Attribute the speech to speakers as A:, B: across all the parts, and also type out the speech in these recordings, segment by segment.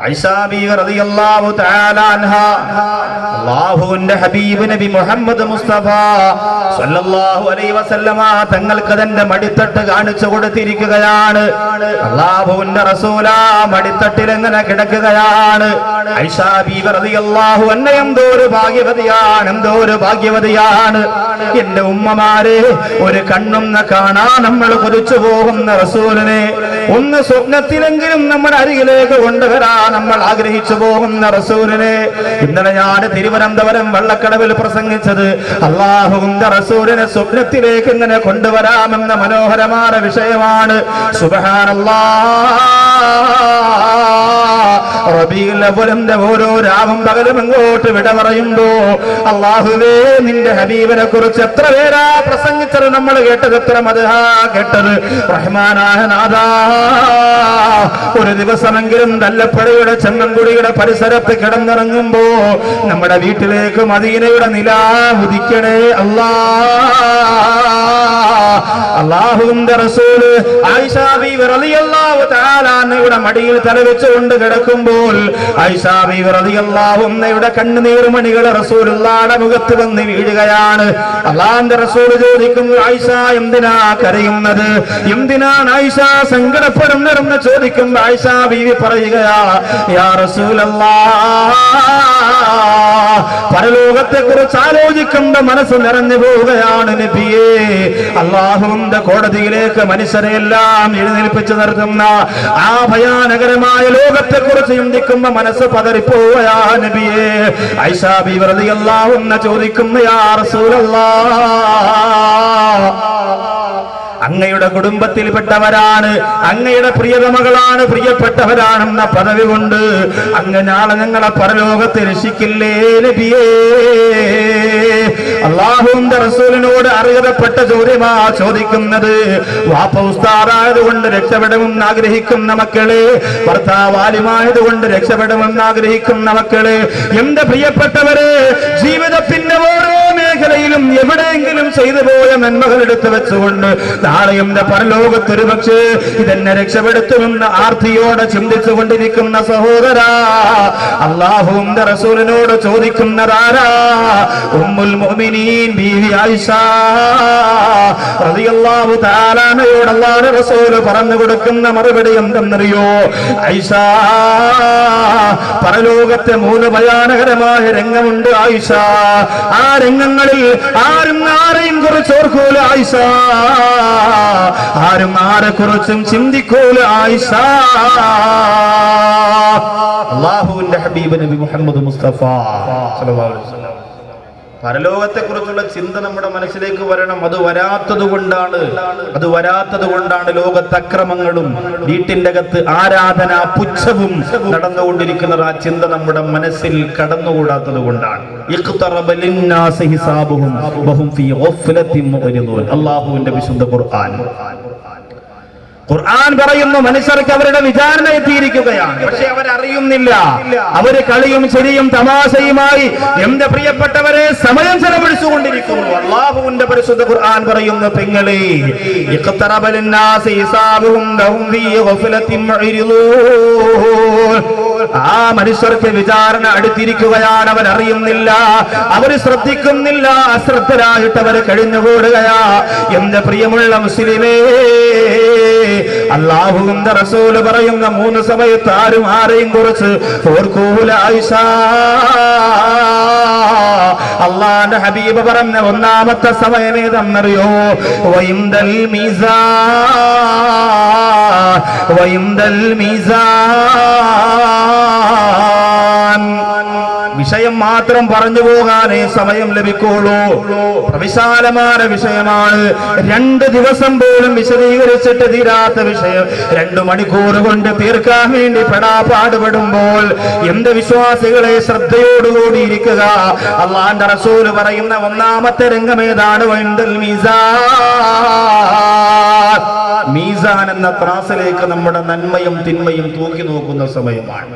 A: ഐഷാ ബീവി റളിയല്ലാഹു തആല അൻഹാ അല്ലാഹുവിന്റെ ഹബീബ് നബി മുഹമ്മദ് മുസ്തഫ സല്ലല്ലാഹു അലൈഹി വസല്ലമ തങ്ങൾക്ക് തന്റെ മടിത്തട്ട് കാണിച്ചു കൊടുത്തിരിക്കുകയാണ്. അല്ലാഹുവിന്റെ റസൂല മടിത്തട്ടിൽ എങ്ങനെ കിടക്കുകയാണ്. ഐഷാ ബീവി റളിയല്ലാഹു അൻഹ എന്തോ ഒരു ഭാഗ്യവതിയാണ്, എന്തോ ഒരു ഭാഗ്യവതിയാണ്. എന്റെ ഉമ്മമാരെ, ഒരു കണ്ണും കാണാൻ നമ്മൾ കൊതിച്ചു പോകുന്ന റസൂലിനെ ഒന്ന് സ്വപ്നത്തിലെങ്കിലും നമ്മുടെ അരികിലേക്ക് കൊണ്ടുവരാൻ നമ്മൾ ആഗ്രഹിച്ചു പോകുന്ന റസൂലിനെ. ഇന്നലെ ഞാൻ തിരുവനന്തപുരം വള്ളക്കടവിൽ പ്രസംഗിച്ചത് അല്ലാഹുവിന്റെ റസൂലിനെ സ്വപ്നത്തിലേക്ക് ഇങ്ങനെ കൊണ്ടുവരാമെന്ന മനോഹരമായ വിഷയമാണ്. സുബ്ഹാനല്ലാഹ്, റബീഉൽ അവ്വലിന്റെ ഓരോ രാവും പകലും അങ്ങോട്ട് വിട പറയുമ്പോ അല്ലാഹുവേ നിന്റെ ഹബീബിനെ കുറിച്ച് എത്ര പേരാ പ്രസംഗിച്ചത് നമ്മൾ കേട്ടത്, എത്ര മദ്ഹാ കേട്ടത്. റഹ്മാനായ നാഥാ, ഒരു ദിവസമെങ്കിലും തല്ലപ്പുഴയുടെ ചെമ്മൻകുടിയുടെ പരിസരത്ത് കിടന്നിറങ്ങുമ്പോ നമ്മുടെ വീട്ടിലേക്ക് മദീനയുടെ നിലാവ് ഉദിക്കണേ അല്ലാ. അല്ലാഹുവിന്റെ റസൂല് ആയിഷാ ബീവി റളിയല്ലാഹു തആല അൻഹയുടെ മടിയിൽ തലവെച്ചുകൊണ്ട് കിടക്കുമ്പോൾ ആയിഷാ ബീവി റളിയല്ലാഹു അൻഹയുടെ കണ്ണുനീർമണികൾ റസൂലുള്ളാഹിയുടെ മുഖത്ത് വന്ന് വീഴുകയാണ്. അല്ലാഹുവിന്റെ റസൂൽ ചോദിക്കുന്നു, ആയിഷ എന്തിനാ കരയുന്നത്, എന്തിനാണ് ആയിഷ സങ്കടപ്പെടുന്നതെന്ന് ചോദിക്കുമ്പോൾ ആയിഷാ ബീവി പറയുകയാ, യാ റസൂലല്ലാഹ്, പരലോകത്തെ കുറിച്ച് ആലോചിക്കുമ്പോ മനസ്സ് നിറഞ്ഞു പോവുകയാണ് നബിയേ. അല്ലാഹുവിന്റെ കോടതിയിലേക്ക് മനുഷ്യരെല്ലാം എഴുന്നേൽപ്പിച്ചു നിർത്തുന്ന ആ ഭയാനകരമായ ലോകത്തെ കുറിച്ച് ചിന്തിക്കുമ്പോ മനസ്സ് പതറിപ്പോവുകയാ നബിയേ. ആയിഷാ ബീവി റളിയല്ലാഹു അൻഹ ചോദിക്കുന്നു, യാ റസൂലല്ലാഹ്, അങ്ങയുടെ കുടുംബത്തിൽപ്പെട്ടവരാണ്, അങ്ങയുടെ പ്രിയതമകളാണ്, പ്രിയപ്പെട്ടവരാണെന്ന പദവി കൊണ്ട് അങ്ങ് നാളെ ഞങ്ങളെ പരലോകത്തെ രക്ഷിക്കില്ലേ നബിയേ? അല്ലാഹുവിന്റെ റസൂലിനോട് അർഹതപ്പെട്ട ചോദ്യമാ ചോദിക്കുന്നത്. വാപ്പ ഉസ്താദായതുകൊണ്ട് രക്ഷപ്പെടുമെന്ന് ആഗ്രഹിക്കുന്ന മക്കളെ, ഭർത്താവ് ആലിമായതുകൊണ്ട് രക്ഷപ്പെടുമെന്ന് ആഗ്രഹിക്കുന്ന മക്കളെ, എന്റെ പ്രിയപ്പെട്ടവരെ, ജീവിതത്തിന്റെ ഓരോ മേഖലയിലും എവിടെയെങ്കിലും ചെയ്തു പോയ നന്മകൾ എടുത്തു വെച്ചുകൊണ്ട് നാളെ എന്റെ പരലോകത്ത് ഒരു പക്ഷേ ഇതെന്നെ രക്ഷപ്പെടുത്തുമെന്ന് ആർത്തിയോടെ ചിന്തിച്ചു കൊണ്ടിരിക്കുന്ന സഹോദരാ, അല്ലാഹുവിന്റെ റസൂലിനോട് ചോദിക്കുന്നതാരാ? ഉമ്മുൽ മുഅ്മിനീൻ ബീവി ആയിഷ റളിയല്ലാഹു തആല അൻഹയോട് അല്ലാഹുവിന്റെ റസൂൽ പറഞ്ഞു കൊടുക്കുന്ന മറുപടി എന്തെന്നറിയോ? ആയിഷ, പരലോകത്തെ 3 ഭയാനകരമായ രംഗമുണ്ട് ആയിഷ. ആ രംഗങ്ങളിൽ ആരും ആരെയും കുറിച്ച് ഓർക്കൂല ആയിഷ, ആരും ആരെ കുറിച്ചും ചിന്തിക്കൂല ആയിഷ. അല്ലാഹുവിന്റെ ഹബീബ് നബി മുഹമ്മദ് മുസ്തഫ സല്ലല്ലാഹു അലൈഹി വസല്ലം പരലോകത്തെ കുറിച്ചുള്ള ചിന്ത നമ്മുടെ മനസ്സിലേക്ക് വരണം. അത് വരാത്തത് കൊണ്ടാണ് ലോകത്ത് അക്രമങ്ങളും വീട്ടിന്റെ അകത്ത് ആരാധന പുച്ഛവും നടന്നുകൊണ്ടിരിക്കുന്നത്. ആ ചിന്ത നമ്മുടെ മനസ്സിൽ കടന്നുകൂടാത്തത് കൊണ്ടാണ്. അല്ലാഹുവിന്റെ വിശുദ്ധ ഖുർആൻ പറയുന്നു, മനുഷ്യർക്ക് അവരുടെ വിചാരണ എത്തിയിരിക്കുകയാണ്, പക്ഷെ അവരറിയുന്നില്ല. അവര് കളിയും ശരിയും തമാശയുമായി എന്റെ പ്രിയപ്പെട്ടവരെ സമയം ചെലവഴിച്ചുകൊണ്ടിരിക്കുന്നു. അല്ലാഹുവിന്റെ പരിശുദ്ധ ഖുർആൻ പറയുന്നു, പെങ്ങളെ, ആ മനുഷ്യർക്ക് വിചാരണ അടുത്തിരിക്കുകയാണ്, അവരറിയുന്നില്ല, അവര് ശ്രദ്ധിക്കുന്നില്ല, അശ്രദ്ധരായിട്ട് അവർ കഴിഞ്ഞുകൂടുകയാ. എന്റെ പ്രിയമുള്ള മുസ്ലിമേ, അല്ലാഹുവിന്റെ റസൂല് പറയുന്ന 3 സമയത്ത് ആരും ആരെയും കുറിച്ച് ഓർക്കൂല ആയിഷ. അല്ലാഹുവിന്റെ ഹബീബ് പറഞ്ഞ 1ാമത്തെ സമയം ഏതെന്നറിയോ? വഇൻദൽ മീസാൻ. വിഷയം മാത്രം പറഞ്ഞു പോകാനേ സമയം ലഭിക്കുള്ളൂ. വിശാലമായ വിഷയമാണ്. 2 ദിവസം പോലും വിശദീകരിച്ചിട്ട് തീരാത്ത വിഷയം 2 മണിക്കൂർ കൊണ്ട് തീർക്കാൻ വേണ്ടി പാടുപെടുമ്പോൾ എന്റെ വിശ്വാസികളെ ശ്രദ്ധയോടുകൂടി ഇരിക്കുക. അല്ലാഹുവിന്റെ റസൂൽ പറയുന്ന 1ാമത്തെ രംഗം ഏതാണ്? വഇൻദൽ മീസാൻ. മീസാൻ എന്ന ത്രാസിലേക്ക് നമ്മുടെ നന്മയും തിന്മയും തൂക്കി നോക്കുന്ന സമയമാണ്.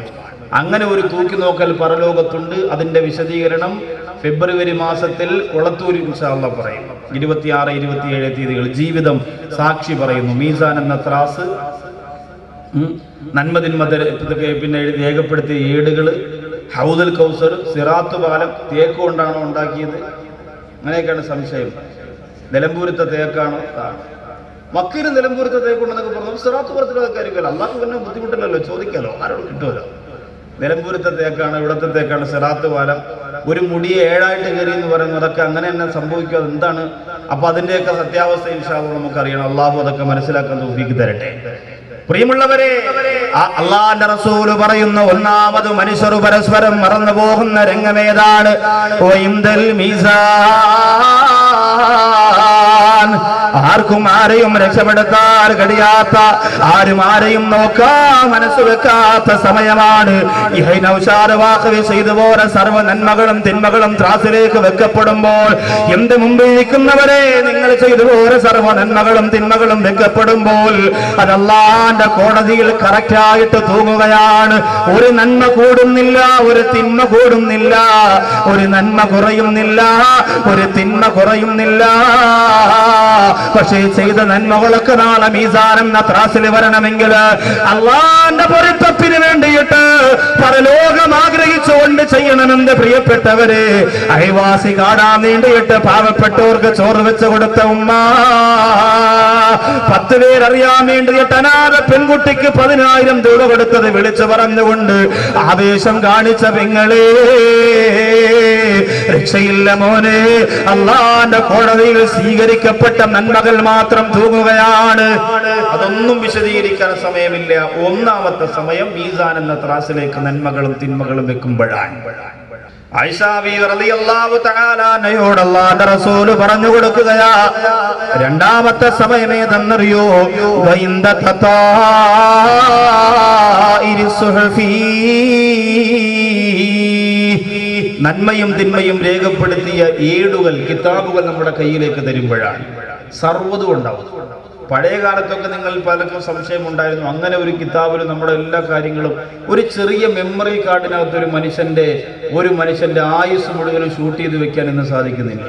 A: അങ്ങനെ ഒരു തൂക്കി നോക്കൽ പരലോകത്തുണ്ട്. അതിന്റെ വിശദീകരണം ഫെബ്രുവരി മാസത്തിൽ കൊളത്തൂർ ഇൻഷാ അല്ലാഹ് പറയും. 26, 27 തീയതികൾ ജീവിതം സാക്ഷി പറയുന്നു. മീസാൻ എന്ന ത്രാസ് നന്മതിന്മതൊക്കെ പിന്നെ രേഖപ്പെടുത്തിയ ഏടുകൾ, ഹൗദുൽ കൗസർ, സിറാത്ത് പാലം തേക്ക് കൊണ്ടാണോ ഉണ്ടാക്കിയത്? അങ്ങനെയൊക്കെയാണ് സംശയം. നിലമ്പൂരത്തെ തേക്കാണോ? മക്കയിൽ നിലമ്പൂരത്തെ തേക്കുണ്ടെന്നൊക്കെ പറഞ്ഞു. സിറാത്ത് പുറത്തിലൊക്കെ ആയിരിക്കുമല്ലോ. അള്ളാഹ് പിന്നെ ബുദ്ധിമുട്ടില്ലല്ലോ, ചോദിക്കാലോ, ആരോട് കിട്ടുമല്ലോ. നിലമ്പൂരത്തെ തേക്കാണ്, ഇവിടത്തെ തേക്കാണ്, സിറാത്ത് പാലം. ഒരു മുടിയെ 7 കയറി എന്ന് പറയുന്നത് അതൊക്കെ അങ്ങനെ തന്നെ സംഭവിക്കുക. എന്താണ് അപ്പൊ അതിന്റെയൊക്കെ സത്യാവസ്ഥ ഇൻഷാ അല്ലാഹ് നമുക്കറിയണം. അള്ളാഹു അതൊക്കെ മനസ്സിലാക്കാൻ തൗഫീഖ് തരട്ടെ. പ്രിയമുള്ളവരെ, അള്ളാഹുവിന്റെ റസൂല് പറയുന്നു, ഒന്നാമത് മനുഷ്യർ പരസ്പരം മറന്നു പോകുന്ന രംഗമേതാണ്? ആർക്കും ആരെയും രക്ഷപ്പെടുത്താൻ കഴിയാത്ത, ആരും ആരെയും നോക്കാൻ മനസ്സ് വെക്കാത്ത സമയമാണ്. ചെയ്തുപോലെ സർവ്വ നന്മകളും തിന്മകളും ത്രാസിലേക്ക് വെക്കപ്പെടുമ്പോൾ, എന്റെ മുമ്പിൽ നിൽക്കുന്നവരെ, നിങ്ങൾ ചെയ്തുപോലെ സർവ്വ നന്മകളും തിന്മകളും വെക്കപ്പെടുമ്പോൾ അത് അല്ലാഹുവിന്റെ കോടതിയിൽ കറക്റ്റായിട്ട് തൂങ്ങുകയാണ്. ഒരു നന്മ കൂടുന്നില്ല, ഒരു തിന്മ കൂടുന്നില്ല, ഒരു നന്മ കുറയുന്നില്ല, ഒരു തിന്മ കുറയുന്നില്ല. പക്ഷേ ചെയ്ത നന്മകളൊക്കെ നാളെ മീസാൻ എന്ന ത്രാസിൽ വരണമെങ്കിൽ അള്ളാന്റെ പൊരുത്തത്തിന് വേണ്ടിയിട്ട് പരലോകം ആഗ്രഹിച്ചുകൊണ്ട് ചെയ്യണമെന്ന് പ്രിയപ്പെട്ടവരെ, അയൽവാസി കാണാൻ വേണ്ടിയിട്ട് പാവപ്പെട്ടവർക്ക് ചോറ് വെച്ച് കൊടുത്ത ഉമ്മ, 10 പേരറിയാൻ വേണ്ടിയിട്ട് അനാഥ പെൺകുട്ടിക്ക് 10,000 രൂപ കൊടുത്തത് വിളിച്ചു പറഞ്ഞുകൊണ്ട് ആവേശം കാണിച്ച പെങ്ങളെ, രക്ഷയില്ല മോനെ. അള്ളാന്റെ കോടതിയിൽ സ്വീകരിക്കപ്പെട്ട നന്മകൾ മാത്രം തൂങ്ങുകയാണ്. അതൊന്നും വിശദീകരിക്കാൻ സമയമില്ല. ഒന്നാമത്തെ സമയം മീസാൻ എന്ന ത്രാസിലേക്ക് നന്മകളും തിന്മകളും വെക്കുമ്പോഴാണ്. ആയിഷ ബീവി റളിയല്ലാഹു തആല അൻഹയോട് അല്ലാഹുവിന്റെ റസൂൽ പറഞ്ഞു കൊടുക്കുകയാ, രണ്ടാമത്തെ സമയം ഏതെന്നറിയോ? വഇന്ദ തതാഇരി സുഹഫി, നന്മയും തിന്മയും രേഖപ്പെടുത്തിയ ഏടുകൾ, കിതാബുകൾ നമ്മുടെ കയ്യിലേക്ക് തരുമ്പോഴാണ്. സർവ്വതും ഉണ്ടാവും. പഴയ കാലത്തൊക്കെ നിങ്ങൾ പലർക്കും സംശയം ഉണ്ടായിരുന്നു, അങ്ങനെ ഒരു കിതാബിൽ നമ്മുടെ എല്ലാ കാര്യങ്ങളും ഒരു ചെറിയ മെമ്മറി കാർഡിനകത്ത് ഒരു മനുഷ്യന്റെ ആയുസ് മുഴുവനും ഷൂട്ട് ചെയ്ത് വെക്കാൻ ഇന്ന് സാധിക്കുന്നില്ല.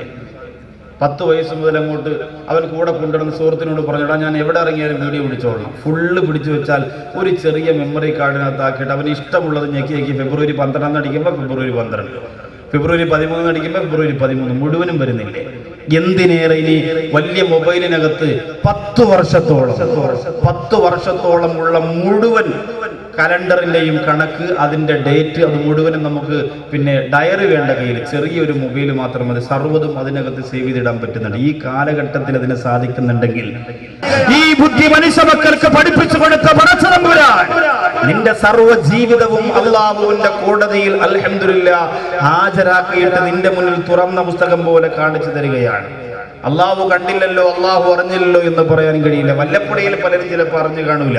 A: 10 വയസ്സ് മുതൽ അങ്ങോട്ട് അവൻ കൂടെ കൊണ്ടുവരുന്ന സുഹൃത്തിനോട് പറഞ്ഞിടാ, ഞാൻ എവിടെ ഇറങ്ങിയാലും വീഡിയോ പിടിച്ചോളണം. ഫുള്ള് പിടിച്ചു വെച്ചാൽ ഒരു ചെറിയ മെമ്മറി കാർഡിനകത്ത് ആക്കിയിട്ട് അവന് ഇഷ്ടമുള്ളത് ഞെക്കി ഫെബ്രുവരി 12 അടിക്കുമ്പോൾ ഫെബ്രുവരി 12, ഫെബ്രുവരി 13 അടിക്കുമ്പോൾ ഫെബ്രുവരി 13 മുഴുവനും വരുന്നില്ലേ? എന്തിനേറെ ഇനി വലിയ മൊബൈലിനകത്ത് 10 വർഷത്തോളം ഉള്ള മുഴുവൻ കലണ്ടറിന്റെയും കണക്ക്, അതിന്റെ ഡേറ്റ്, അത് മുഴുവനും നമുക്ക് പിന്നെ ഡയറി വേണ്ട കയ്യിൽ, ചെറിയൊരു മൊബൈൽ മാത്രം മതി. സർവ്വതും അതിനകത്ത് സേവ് ചെയ്തിടാൻ പറ്റുന്നുണ്ട്. ഈ കാലഘട്ടത്തിൽ അതിന് സാധിക്കുന്നുണ്ടെങ്കിൽ ഈ ബുദ്ധി മനുഷ്യ മക്കൾക്ക് പഠിപ്പിച്ചു കൊടുത്ത പടച്ചതമ്പുരാൻ നിന്റെ സർവ്വ ജീവിതവും അല്ലാഹുവിന്റെ കോടതിയിൽ അൽഹംദുലില്ലാഹ് ഹാജരാക്കിയിട്ട് നിന്റെ മുന്നിൽ തുറന്ന പുസ്തകം പോലെ കാണിച്ചു തരികയാണ്. അള്ളാഹു കണ്ടില്ലല്ലോ, അള്ളാഹു അറിഞ്ഞില്ലല്ലോ എന്ന് പറയാൻ കഴിയില്ല. വല്ലപ്പുഴയിൽ പലരും ചിലപ്പോൾ അറിഞ്ഞു കാണൂല,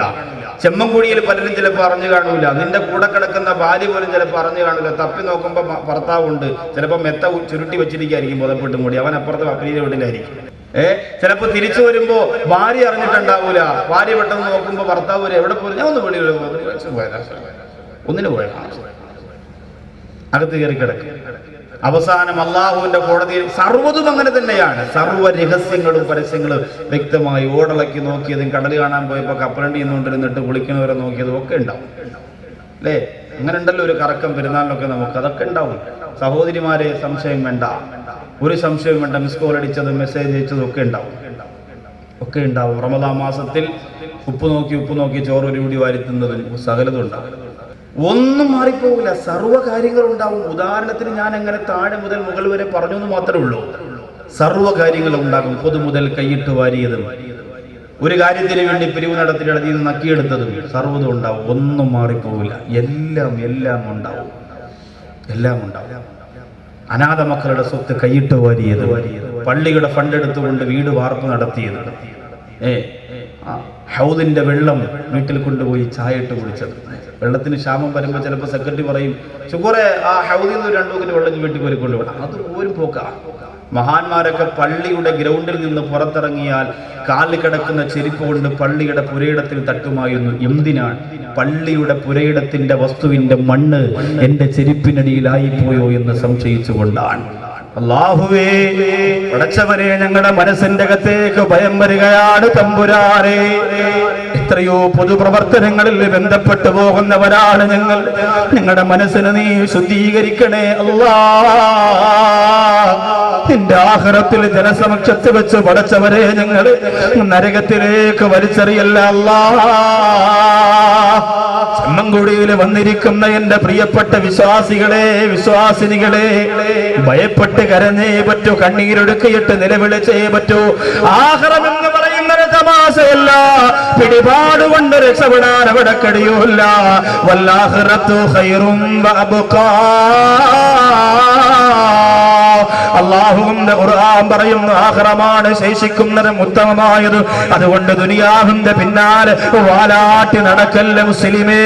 A: ചെമ്മൻകുഴിയിൽ പലരും ചിലപ്പോൾ അറിഞ്ഞു കാണൂല, നിന്റെ കൂടെ കിടക്കുന്ന ഭാര്യ പോലും ചിലപ്പോൾ അറിഞ്ഞു കാണൂല. തപ്പി നോക്കുമ്പോൾ ഭർത്താവുണ്ട്, ചിലപ്പോൾ മെത്ത ചുരുട്ടി വെച്ചിരിക്കുകയായിരിക്കും ബോധപ്പെട്ട് മൂടി, അവൻ അപ്പുറത്ത് അപ്പരീത വീട്ടിലായിരിക്കും. ചിലപ്പോൾ തിരിച്ചു വരുമ്പോ ഭാര്യ അറിഞ്ഞിട്ടുണ്ടാവൂല. ഭാര്യ പെട്ടെന്ന് നോക്കുമ്പോ ഭർത്താവ് വരെ എവിടെ പോലും, ഞാൻ ഒന്ന് വെളിയിൽ ഒന്നിനു പോയ അകത്ത് കയറി കിടക്കും. അവസാനം അള്ളാഹുവിന്റെ കോടതിയിൽ സർവ്വതും അങ്ങനെ തന്നെയാണ്. സർവ്വ രഹസ്യങ്ങളും പരസ്യങ്ങളും വ്യക്തമായി ഓടളക്കി നോക്കിയതും, കടൽ കാണാൻ പോയപ്പോ കപ്പലണ്ടി നിന്നുകൊണ്ടിരുന്നിട്ട് കുളിക്കുന്നവരെ നോക്കിയതും ഒക്കെ ഉണ്ടാവും അല്ലേ? അങ്ങനെ ഉണ്ടല്ലോ ഒരു കറക്കം പെരുന്നാളിനൊക്കെ നമുക്ക്, അതൊക്കെ ഉണ്ടാവും. സഹോദരിമാരെ സംശയം വേണ്ട, ഒരു സംശയം വേണ്ട. മിസ് കോൾ അടിച്ചതും മെസ്സേജ് അയച്ചതും ഒക്കെ ഉണ്ടാവും. റമദാൻ മാസത്തിൽ ഉപ്പ് നോക്കി ചോറ് ഒരു കൂടി വാരിത്തുന്നതും സകലതും ഉണ്ടാവും. ഒന്നും മാറിപ്പോകില്ല, സർവ്വ കാര്യങ്ങളും ഉണ്ടാവും. ഉദാഹരണത്തിന് ഞാൻ എങ്ങനെ താഴെ മുതൽ മുകൾ വരെ പറഞ്ഞു എന്ന് മാത്രമേ ഉള്ളൂ. സർവ്വ കാര്യങ്ങളും ഉണ്ടാകും. പൊതു മുതൽ കൈയിട്ട് വാരിയതും, ഒരു കാര്യത്തിന് വേണ്ടി പിരിവ് നടത്തി അതിൽ നിന്ന് നക്കിയെടുത്തതും സർവ്വതും ഉണ്ടാവും. ഒന്നും മാറിപ്പോകില്ല, എല്ലാം ഉണ്ടാവും. അനാഥ മക്കളുടെ സ്വത്ത് കൈയിട്ട് വാരിയത്, പള്ളിയുടെ ഫണ്ട് എടുത്തുകൊണ്ട് വീട് വാർപ്പ് നടത്തിയത്, ഹൗദിന്റെ വെള്ളം വീട്ടിൽ കൊണ്ടുപോയി ചായ ഇട്ട് കുടിച്ചത്. വെള്ളത്തിന് ക്ഷാമം വരുമ്പോൾ ചിലപ്പോൾ സെക്രട്ടറി പറയും, ഷുഗറെ ആ ഹൗദിൽ നിന്ന് 2 ബക്കറ്റ് വെള്ളം വീട്ടിൽ പോയി കൊണ്ടുപോകണം. അത് ഒരു പോക്കാ. മഹാന്മാരൊക്കെ പള്ളിയുടെ ഗ്രൗണ്ടിൽ നിന്ന് പുറത്തിറങ്ങിയാൽ കാലിൽ കിടക്കുന്ന ചെരുപ്പ് കൊണ്ട് പള്ളിയുടെ പുരയിടത്തിൽ തട്ടുമായിരുന്നു. എന്തിനാണ്? പള്ളിയുടെ പുരയിടത്തിന്റെ വസ്തുവിന്റെ മണ്ണ് എന്റെ ചെരുപ്പിനടിയിലായി പോയോ എന്ന് സംശയിച്ചുകൊണ്ടാണ്. അല്ലാഹുവേ, പടച്ചവനെ, ഞങ്ങളുടെ മനസ്സിന്റെ അകത്തേക്ക് ഭയം വരികയാണ് തമ്പുരാനെ. എത്രയോ പൊതുപ്രവർത്തനങ്ങളിൽ ബന്ധപ്പെട്ടു പോകുന്നവരാണ് ഞങ്ങൾ. ഞങ്ങളുടെ മനസ്സിനെ നീ ശുദ്ധീകരിക്കണേ അല്ലാ. നിന്റെ ആഖിറത്തിൽ ജനസമക്ഷത്ത് വെച്ച് പടച്ചവരെ ഞങ്ങൾ നരകത്തിലേക്ക് വലിച്ചെറിയല്ല അല്ലാ. ചെമ്മൻകുടിയിൽ വന്നിരിക്കുന്ന എന്റെ പ്രിയപ്പെട്ട വിശ്വാസികളെ, വിശ്വാസിനികളെ, ഭയപ്പെട്ട് കരഞ്ഞേ പറ്റൂ, കണ്ണീരൊടുക്കിയിട്ട് നിലവിളിച്ചേ പറ്റൂ. ആഖിറം എന്ന് പറയുന്നത് തമാശയല്ല. പിടിപാടുകൊണ്ട് രക്ഷപ്പെടാൻ അവിടെ കഴിയൂല. വല്ലാഖിറത്തു ഖൈറും വഅബ്ഖാ. അല്ലാഹുവിന്റെ ഖുർആൻ പറയുന്നു ആഖിറമാണ് ശേഷിക്കുന്നത്, ഉത്തമമായത്. അതുകൊണ്ട് ദുനിയാവിന്റെ പിന്നാലെ വാലാട്ടി നടക്കല്ല മുസ്ലിമേ.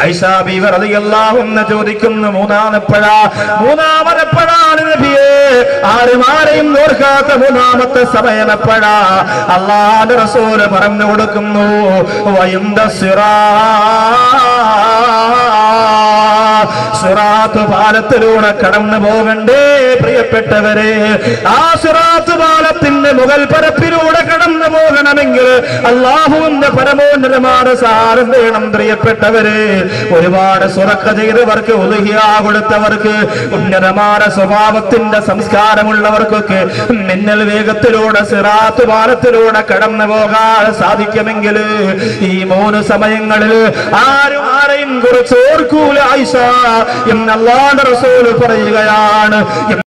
A: ഐഷാ ബീവി റളിയല്ലാഹു അൻഹ ചോദിക്കുന്നു, മൂന്നാമതെപ്പോഴാണ് നബിയേ? ആരെയും ഓർക്കാത്ത മൂന്നാമത്തെ സമയം എപ്പോഴാ? അല്ലാഹുവിന്റെ റസൂൽ പറഞ്ഞു കൊടുക്കുന്നു, വയന്ദ സിറാത്ത് പാലത്തിലൂടെ കടന്നു പോകണ്ടേ പ്രിയപ്പെട്ടവരെ. ആ സിറാത്ത് പാലത്തിന്റെ മുകൾ പരപ്പിലൂടെ കടന്നു പോകണമെങ്കിൽ അല്ലാഹുവിന്റെ പരമോന്നതമായ സാരം വേണം പ്രിയപ്പെട്ടവരെ. ഒരുപാട് സുറക്ക ചെയ്തവർക്ക്, ഉളുഹിയ കൊടുത്തവർക്ക്, ഉന്നതമായ സ്വഭാവത്തിന്റെ സംസ്കാരമുള്ളവർക്കൊക്കെ മിന്നൽ വേഗത്തിലൂടെ സിറാത്ത് പാലത്തിലൂടെ കടന്നു പോകാൻ സാധിക്കുമെങ്കിൽ ഈ 3 സമയങ്ങളിൽ ആരെയും കുറിച്ച് ഓർക്കൂല ആയിഷ എന്ന് അല്ലാഹുവിന്റെ റസൂൽ പറയുകയാണ്.